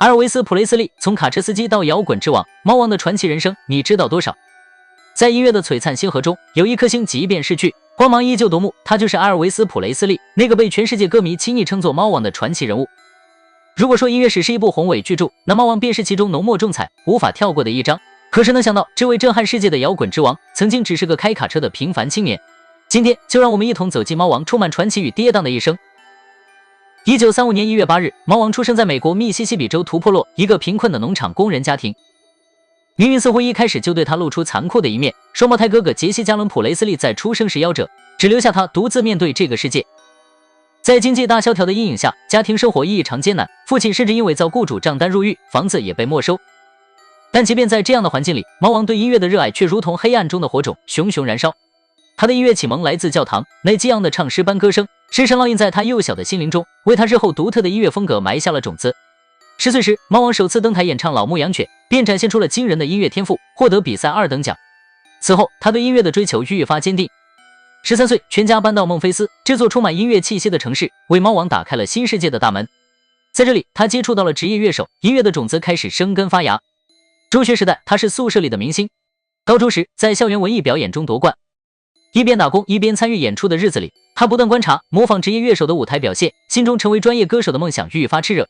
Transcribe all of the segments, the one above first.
阿尔维斯·普雷斯利从卡车司机到摇滚之王，猫王的传奇人生，你知道多少？在音乐的璀璨星河中，有一颗星即便逝去，光芒依旧夺目，他就是阿尔维斯·普雷斯利，那个被全世界歌迷亲昵称作猫王的传奇人物。如果说音乐史是一部宏伟巨著，那猫王便是其中浓墨重彩、无法跳过的一章。可是能想到，这位震撼世界的摇滚之王，曾经只是个开卡车的平凡青年。今天就让我们一同走进猫王充满传奇与跌宕的一生。1935年1月8日，猫王出生在美国密西西比州图珀洛一个贫困的农场工人家庭。命运似乎一开始就对他露出残酷的一面。双胞胎哥哥杰西·加伦·普雷斯利在出生时夭折，只留下他独自面对这个世界。在经济大萧条的阴影下，家庭生活异常艰难，父亲甚至因为遭雇主账单入狱，房子也被没收。但即便在这样的环境里，猫王对音乐的热爱却如同黑暗中的火种，熊熊燃烧。他的音乐启蒙来自教堂，那激昂的唱诗般歌声深深烙印在他幼小的心灵中，为他日后独特的音乐风格埋下了种子。10岁时，猫王首次登台演唱《老牧羊犬》，便展现出了惊人的音乐天赋，获得比赛2等奖。此后，他对音乐的追求愈发坚定。13岁，全家搬到孟菲斯，这座充满音乐气息的城市，为猫王打开了新世界的大门。在这里，他接触到了职业乐手，音乐的种子开始生根发芽。中学时代，他是宿舍里的明星；高中时，在校园文艺表演中夺冠。一边打工一边参与演出的日子里，他不断观察、模仿职业乐手的舞台表现，心中成为专业歌手的梦想愈发炽热。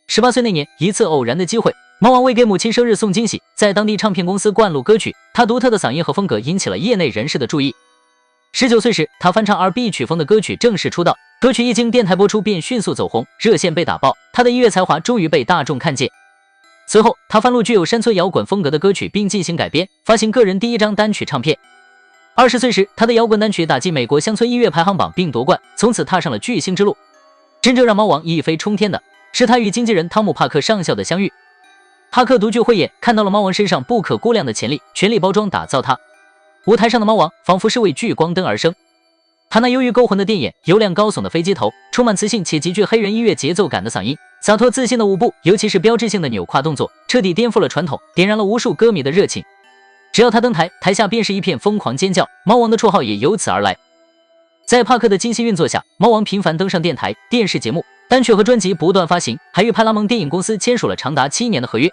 18岁那年，一次偶然的机会，猫王为给母亲生日送惊喜，在当地唱片公司灌录歌曲，他独特的嗓音和风格引起了业内人士的注意。19岁时，他翻唱 R&B 曲风的歌曲正式出道，歌曲一经电台播出便迅速走红，热线被打爆，他的音乐才华终于被大众看见。随后，他翻录具有山村摇滚风格的歌曲并进行改编，发行个人第一张单曲唱片。20岁时，他的摇滚单曲打进美国乡村音乐排行榜并夺冠，从此踏上了巨星之路。真正让猫王一飞冲天的是他与经纪人汤姆·帕克上校的相遇。帕克独具慧眼，看到了猫王身上不可估量的潜力，全力包装打造他。舞台上的猫王仿佛是为聚光灯而生，他那忧郁勾魂的电眼，油亮高耸的飞机头，充满磁性且极具黑人音乐节奏感的嗓音，洒脱自信的舞步，尤其是标志性的扭胯动作，彻底颠覆了传统，点燃了无数歌迷的热情。只要他登台，台下便是一片疯狂尖叫，猫王的绰号也由此而来。在帕克的精心运作下，猫王频繁登上电台、电视节目，单曲和专辑不断发行，还与派拉蒙电影公司签署了长达7年的合约。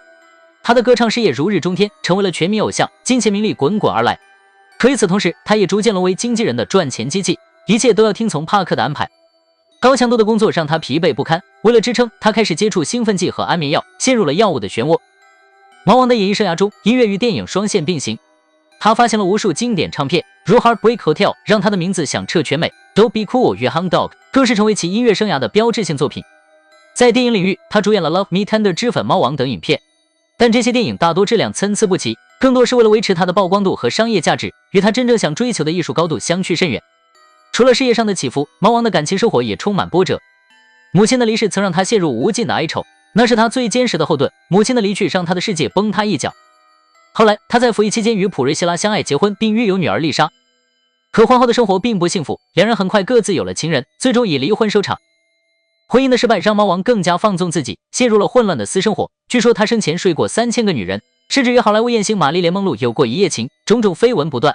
他的歌唱事业如日中天，成为了全民偶像，金钱名利滚滚而来。可与此同时，他也逐渐沦为经纪人的赚钱机器，一切都要听从帕克的安排。高强度的工作让他疲惫不堪，为了支撑，他开始接触兴奋剂和安眠药，陷入了药物的漩涡。猫王的演艺生涯中，音乐与电影双线并行，他发行了无数经典唱片，如 Heartbreak Hotel 让他的名字响彻全美， Don't Be Cool 与 Hound Dog 更是成为其音乐生涯的标志性作品。在电影领域，他主演了 Love Me Tender 脂粉猫王等影片，但这些电影大多质量参差不齐，更多是为了维持他的曝光度和商业价值，与他真正想追求的艺术高度相去甚远。除了事业上的起伏，猫王的感情生活也充满波折。母亲的离世曾让他陷入无尽的哀愁，那是他最坚实的后盾，母亲的离去让他的世界崩塌一角。后来他在服役期间与普瑞希拉相爱结婚，并育有女儿丽莎。可婚后的生活并不幸福，两人很快各自有了情人，最终以离婚收场。婚姻的失败让猫王更加放纵自己，陷入了混乱的私生活。据说他生前睡过3000个女人，甚至与好莱坞艳星玛丽莲·梦露有过一夜情，种种绯闻不断。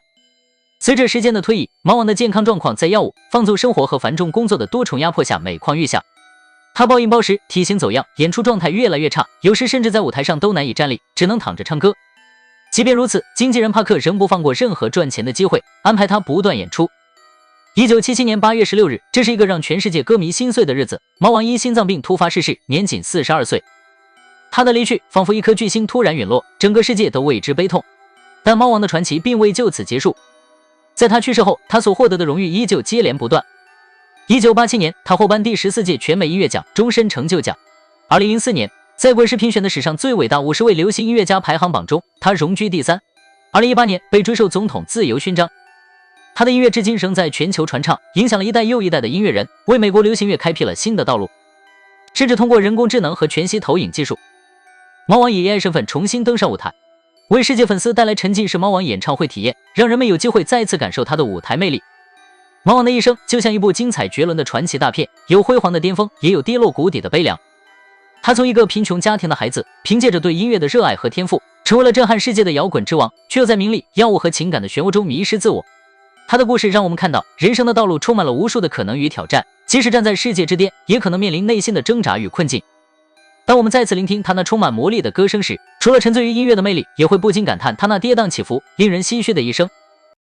随着时间的推移，猫王的健康状况在药物、放纵生活和繁重工作的多重压迫下每况愈下。他暴饮暴食，体型走样，演出状态越来越差，有时甚至在舞台上都难以站立，只能躺着唱歌。即便如此，经纪人帕克仍不放过任何赚钱的机会，安排他不断演出。1977年8月16日，这是一个让全世界歌迷心碎的日子，猫王因心脏病突发逝世，年仅42岁。他的离去仿佛一颗巨星突然陨落，整个世界都为之悲痛。但猫王的传奇并未就此结束，在他去世后，他所获得的荣誉依旧接连不断。1987年，他获颁第14届全美音乐奖终身成就奖。2004年，在滚石评选的史上最伟大50位流行音乐家排行榜中，他荣居第3。2018年，被追授总统自由勋章。他的音乐至今仍在全球传唱，影响了一代又一代的音乐人，为美国流行乐开辟了新的道路。甚至通过人工智能和全息投影技术，猫王以 AI 身份重新登上舞台，为世界粉丝带来沉浸式猫王演唱会体验，让人们有机会再次感受他的舞台魅力。猫王的一生就像一部精彩绝伦的传奇大片，有辉煌的巅峰，也有跌落谷底的悲凉。他从一个贫穷家庭的孩子，凭借着对音乐的热爱和天赋，成为了震撼世界的摇滚之王，却又在名利、药物和情感的漩涡中迷失自我。他的故事让我们看到，人生的道路充满了无数的可能与挑战，即使站在世界之巅，也可能面临内心的挣扎与困境。当我们再次聆听他那充满魔力的歌声时，除了沉醉于音乐的魅力，也会不禁感叹他那跌宕起伏、令人唏嘘的一生。